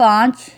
5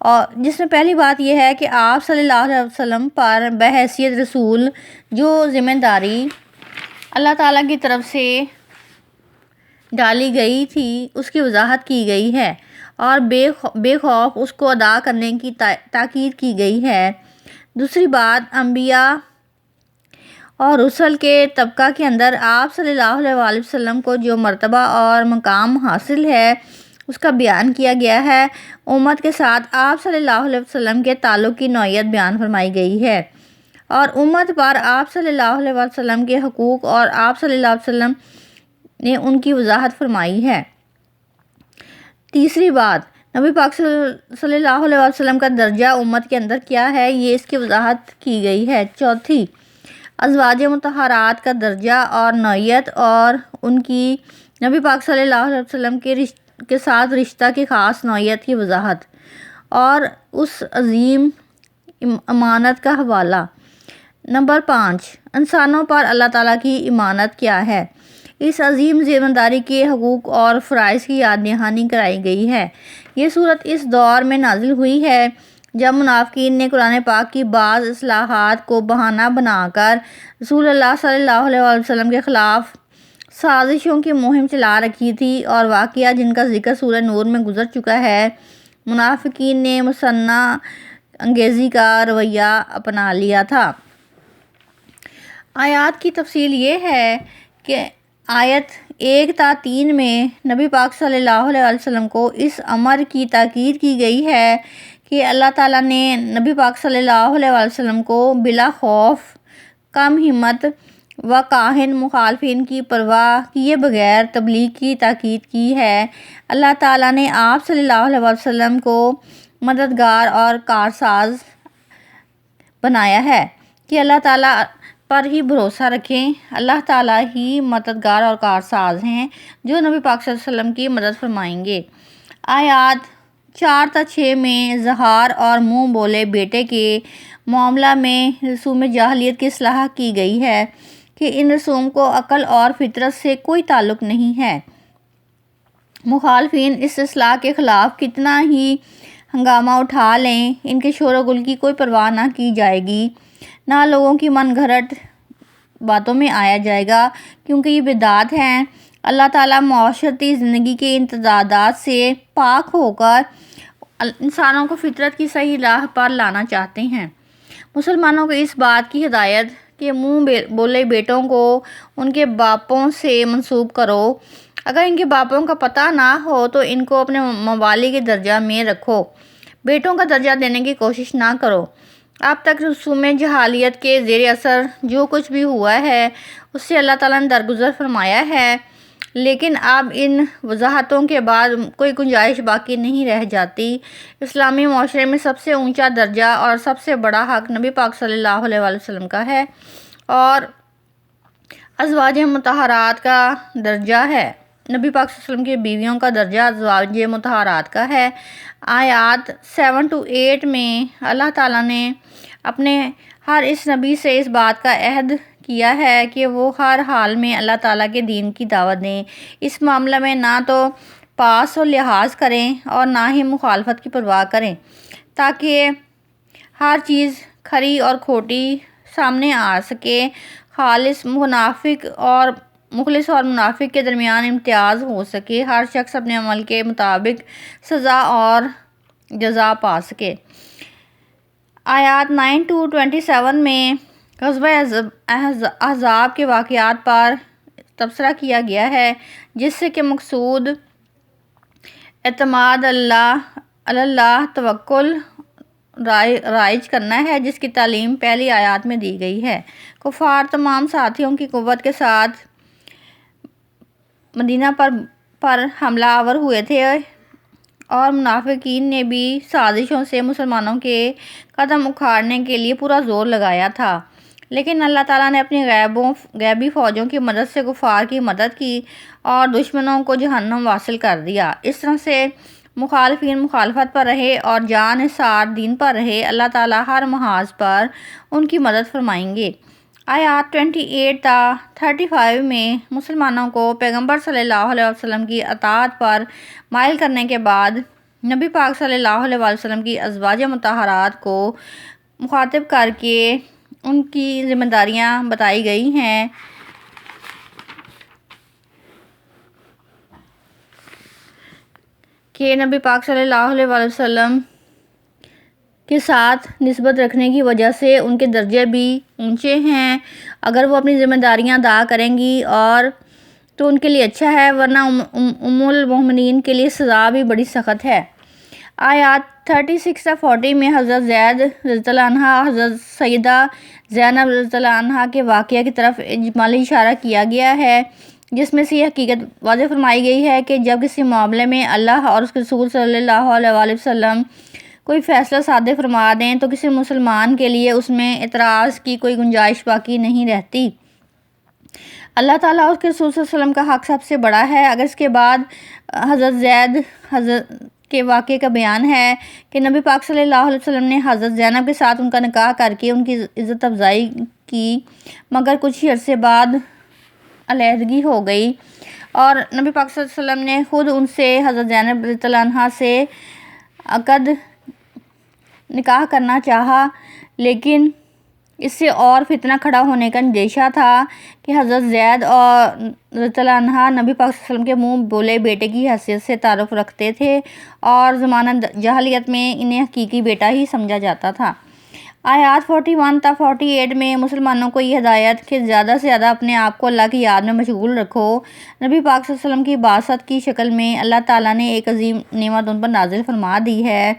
اور جس میں پہلی بات یہ ہے کہ آپ صلی اللہ علیہ وسلم پر بحیثیت رسول جو ذمہ داری اللہ تعالیٰ کی طرف سے ڈالی گئی تھی اس کی وضاحت کی گئی ہے اور بے خوف اس کو ادا کرنے کی تاکید کی گئی ہے۔ دوسری بات، انبیاء اور رسل کے طبقہ کے اندر آپ صلی اللہ علیہ وآلہ وسلم کو جو مرتبہ اور مقام حاصل ہے اس کا بیان کیا گیا ہے۔ امت کے ساتھ آپ صلی اللہ علیہ وسلم کے تعلق کی نوعیت بیان فرمائی گئی ہے اور امت پر آپ صلی اللہ علیہ وسلم کے حقوق اور آپ صلی اللہ علیہ وسلم نے ان کی وضاحت فرمائی ہے۔ تیسری بات، نبی پاک صلی اللہ علیہ وسلم کا درجہ امت کے اندر کیا ہے، یہ اس کی وضاحت کی گئی ہے۔ چوتھی، ازواج مطہرات کا درجہ اور نوعیت اور ان کی نبی پاک صلی اللہ علیہ وسلم کے ساتھ رشتہ کی خاص نوعیت کی وضاحت اور اس عظیم امانت کا حوالہ۔ نمبر 5، انسانوں پر اللہ تعالیٰ کی امانت کیا ہے، اس عظیم ذمہ داری کے حقوق اور فرائض کی یاد دہانی کرائی گئی ہے۔ یہ صورت اس دور میں نازل ہوئی ہے جب منافقین نے قرآن پاک کی بعض اصطلاحات کو بہانہ بنا کر رسول اللہ صلی اللہ علیہ وسلم کے خلاف سازشوں کی مہم چلا رکھی تھی اور واقعہ جن کا ذکر سورہ نور میں گزر چکا ہے۔ منافقین نے مصنع انگیزی کا رویہ اپنا لیا تھا۔ آیات کی تفصیل یہ ہے کہ آیت 1 تا 3 میں نبی پاک صلی اللہ علیہ وسلم کو اس امر کی تاکید کی گئی ہے کہ اللہ تعالیٰ نے نبی پاک صلی اللہ علیہ وسلم کو بلا خوف، کم ہمت و کاہن مخالفین کی پرواہ کیے بغیر تبلیغ کی تاکید کی ہے۔ اللہ تعالیٰ نے آپ صلی اللہ علیہ وسلم کو مددگار اور کارساز بنایا ہے کہ اللہ تعالیٰ پر ہی بھروسہ رکھیں۔ اللہ تعالیٰ ہی مددگار اور کارساز ہیں جو نبی پاک صلی اللہ علیہ وسلم کی مدد فرمائیں گے۔ آیات 4 تا 6 میں ظہار اور منہ بولے بیٹے کے معاملہ میں رسوم جاہلیت کی اصلاح کی گئی ہے کہ ان رسوم کو عقل اور فطرت سے کوئی تعلق نہیں ہے۔ مخالفین اس اصلاح کے خلاف کتنا ہی ہنگامہ اٹھا لیں، ان کے شور و غل کی کوئی پرواہ نہ کی جائے گی، نہ لوگوں کی من گھڑت باتوں میں آیا جائے گا، کیونکہ یہ بدعات ہیں۔ اللہ تعالیٰ معاشرتی زندگی کے امتدادات سے پاک ہو کر انسانوں کو فطرت کی صحیح راہ پر لانا چاہتے ہیں۔ مسلمانوں کو اس بات کی ہدایت کہ منہ بولے بیٹوں کو ان کے باپوں سے منسوب کرو، اگر ان کے باپوں کا پتہ نہ ہو تو ان کو اپنے موالی کے درجہ میں رکھو، بیٹوں کا درجہ دینے کی کوشش نہ کرو۔ اب تک رسوم جہالیت کے زیر اثر جو کچھ بھی ہوا ہے اس سے اللہ تعالیٰ نے درگزر فرمایا ہے، لیکن اب ان وضاحتوں کے بعد کوئی گنجائش باقی نہیں رہ جاتی۔ اسلامی معاشرے میں سب سے اونچا درجہ اور سب سے بڑا حق نبی پاک صلی اللہ علیہ وسلم کا ہے اور ازواج مطہرات کا درجہ ہے۔ نبی پاک صلی اللہ علیہ وسلم کی بیویوں کا درجہ ازواج مطہرات کا ہے۔ آیات 7 to 8 میں اللہ تعالیٰ نے اپنے ہر اس نبی سے اس بات کا عہد کیا ہے کہ وہ ہر حال میں اللہ تعالیٰ کے دین کی دعوت دیں، اس معاملے میں نہ تو پاس و لحاظ کریں اور نہ ہی مخالفت کی پرواہ کریں، تاکہ ہر چیز کھری اور کھوٹی سامنے آ سکے، مخلص اور منافق کے درمیان امتیاز ہو سکے، ہر شخص اپنے عمل کے مطابق سزا اور جزا پا سکے۔ آیات 9 to 27 میں غزوہ احزاب کے واقعات پر تبصرہ کیا گیا ہے، جس سے کہ مقصود اعتماد اللہ توکل رائج کرنا ہے، جس کی تعلیم پہلی آیات میں دی گئی ہے۔ کفار تمام ساتھیوں کی قوت کے ساتھ مدینہ پر حملہ آور ہوئے تھے اور منافقین نے بھی سازشوں سے مسلمانوں کے قدم اکھاڑنے کے لیے پورا زور لگایا تھا، لیکن اللہ تعالیٰ نے اپنی غیبی فوجوں کی مدد سے کفار کی مدد کی اور دشمنوں کو جہنم واصل کر دیا۔ اس طرح سے مخالفین مخالفت پر رہے اور جان نثار دین پر رہے، اللہ تعالیٰ ہر محاذ پر ان کی مدد فرمائیں گے۔ آیات 28 تا 35 میں مسلمانوں کو پیغمبر صلی اللہ علیہ وسلم کی اطاعت پر مائل کرنے کے بعد نبی پاک صلی اللہ علیہ وسلم کی ازواج مطہرات کو مخاطب کر کے ان کی ذمہ داریاں بتائی گئی ہیں کہ نبی پاک صلی اللہ علیہ وسلم کے ساتھ نسبت رکھنے کی وجہ سے ان کے درجے بھی اونچے ہیں. اگر وہ اپنی ذمہ داریاں ادا کریں گی اور تو ان کے لیے اچھا ہے، ورنہ ام المومنین کے لیے سزا بھی بڑی سخت ہے. آیات 36 تا 40 میں حضرت زید رضی اللہ عنہ، حضرت سیدہ زینب رضی اللہ عنہ کے واقعہ کی طرف اجمالی اشارہ کیا گیا ہے، جس میں سے یہ حقیقت واضح فرمائی گئی ہے کہ جب کسی معاملے میں اللہ اور اس کے رسول صلی اللہ علیہ وآلہ وسلم کوئی فیصلہ صادر فرما دیں تو کسی مسلمان کے لیے اس میں اعتراض کی کوئی گنجائش باقی نہیں رہتی. اللہ تعالیٰ اور اس کے رسول صلی اللہ علیہ وسلم کا حق سب سے بڑا ہے. اگر اس کے بعد حضرت زید کے واقعے کا بیان ہے کہ نبی پاک صلی اللہ علیہ وسلم نے حضرت زینب کے ساتھ ان کا نکاح کر کے ان کی عزت افزائی کی، مگر کچھ ہی عرصے بعد علیحدگی ہو گئی اور نبی پاک صلی اللہ علیہ وسلم نے خود ان سے حضرت زینب رضی اللہ عنہا سے عقد نکاح کرنا چاہا، لیکن اس سے اور فتنہ کھڑا ہونے کا اندیشہ تھا کہ حضرت زید اور رضی اللہ عنہ نبی پاک صلی اللہ علیہ وسلم کے منہ بولے بیٹے کی حیثیت سے تعارف رکھتے تھے اور زمانہ جاہلیت میں انہیں حقیقی بیٹا ہی سمجھا جاتا تھا. آیات 41 تا 48 میں مسلمانوں کو یہ ہدایت کہ زیادہ سے زیادہ اپنے آپ کو اللہ کی یاد میں مشغول رکھو. نبی پاک صلی اللہ علیہ وسلم کی بعثت کی شکل میں اللہ تعالیٰ نے ایک عظیم نعمت ان پر نازل فرما دی ہے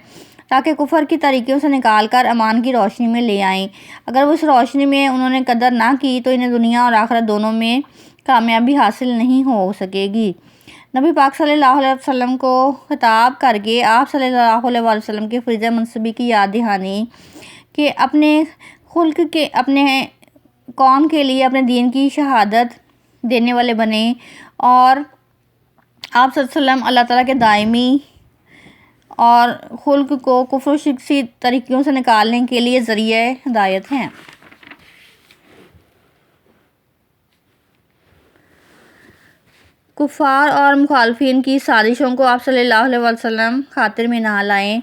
تاکہ کفر کی تاریکیوں سے نکال کر ایمان کی روشنی میں لے آئیں. اگر وہ اس روشنی میں انہوں نے قدر نہ کی تو انہیں دنیا اور آخرت دونوں میں کامیابی حاصل نہیں ہو سکے گی. نبی پاک صلی اللہ علیہ وسلم کو خطاب کر کے آپ صلی اللہ علیہ وسلم کے فریضہ منصبی کی یاد دہانی کہ اپنے خلق کے اپنے قوم کے لیے اپنے دین کی شہادت دینے والے بنیں اور آپ صلی اللہ علیہ وسلم اللہ تعالیٰ کے دائمی اور خلق کو کفر و شرک سی طریقوں سے نکالنے کے لیے ذریعہ ہدایت ہیں. کفار اور مخالفین کی سازشوں کو آپ صلی اللہ علیہ وسلم خاطر میں نہ لائیں.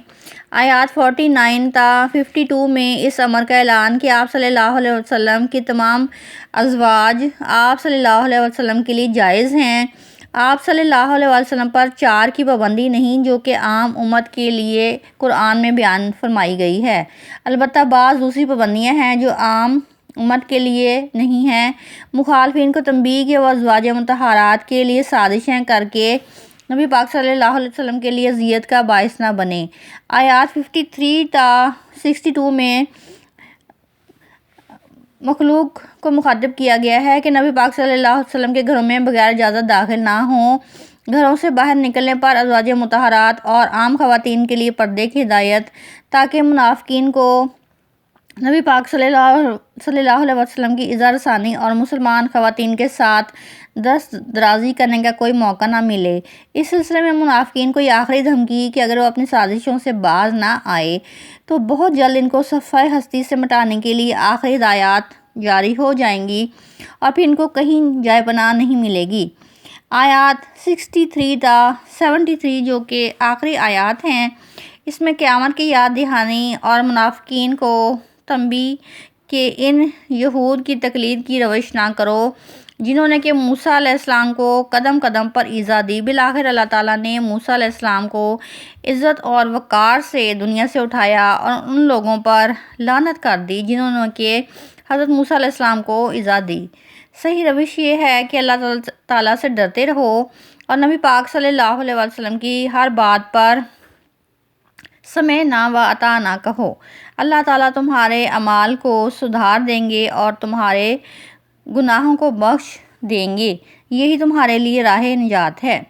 آیات 49 تا 52 میں اس امر کا اعلان کہ آپ صلی اللہ علیہ وسلم کی تمام ازواج آپ صلی اللہ علیہ وسلم کے لیے جائز ہیں. آپ صلی اللہ علیہ وسلم پر 4 کی پابندی نہیں جو کہ عام امت کے لیے قرآن میں بیان فرمائی گئی ہے، البتہ بعض دوسری پابندیاں ہیں جو عام امت کے لیے نہیں ہیں. مخالفین کو تنبیہ کہ وہ ازواج مطہرات کے لیے سازشیں کر کے نبی پاک صلی اللہ علیہ وسلم کے لیے اذیت کا باعث نہ بنے. آیات 53 تا 62 میں مخلوق کو مخاطب کیا گیا ہے کہ نبی پاک صلی اللہ علیہ وسلم کے گھروں میں بغیر اجازت داخل نہ ہوں. گھروں سے باہر نکلنے پر ازواج مطہرات اور عام خواتین کے لیے پردے کی ہدایت تاکہ منافقین کو نبی پاک صلی اللہ علیہ وسلم کی اظہار ثانی اور مسلمان خواتین کے ساتھ دست درازی کرنے کا کوئی موقع نہ ملے. اس سلسلے میں منافقین کو یہ آخری دھمکی کہ اگر وہ اپنی سازشوں سے باز نہ آئے تو بہت جلد ان کو صفحہ ہستی سے مٹانے کے لیے آخری ہدایات جاری ہو جائیں گی اور پھر ان کو کہیں جائے پناہ نہیں ملے گی. آیات 63 تا 73 جو کہ آخری آیات ہیں، اس میں قیامت کی یاد دہانی اور منافقین کو تنبیہ کہ ان یہود کی تقلید کی روش نہ کرو جنہوں نے کہ موسیٰ علیہ السلام کو قدم قدم پر ایذا دی. بالآخر اللہ تعالیٰ نے موسیٰ علیہ السلام کو عزت اور وقار سے دنیا سے اٹھایا اور ان لوگوں پر لعنت کر دی جنہوں نے کہ حضرت موسیٰ علیہ السلام کو ایذا دی. صحیح روش یہ ہے کہ اللہ تعالیٰ سے ڈرتے رہو اور نبی پاک صلی اللہ علیہ وسلم کی ہر بات پر سمعنا و اطعنا کہو. اللہ تعالیٰ تمہارے اعمال کو سدھار دیں گے اور تمہارے گناہوں کو بخش دیں گے، یہی تمہارے لیے راہ نجات ہے.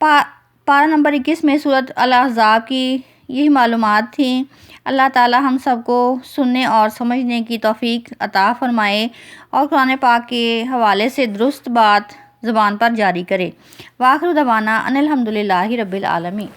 پارہ نمبر 21 میں سورۃ الاحزاب کی یہی معلومات تھیں. اللہ تعالیٰ ہم سب کو سننے اور سمجھنے کی توفیق عطا فرمائے اور قرآن پاک کے حوالے سے درست بات زبان پر جاری کرے. وآخر دعوانا ان الحمدللہ رب العالمین.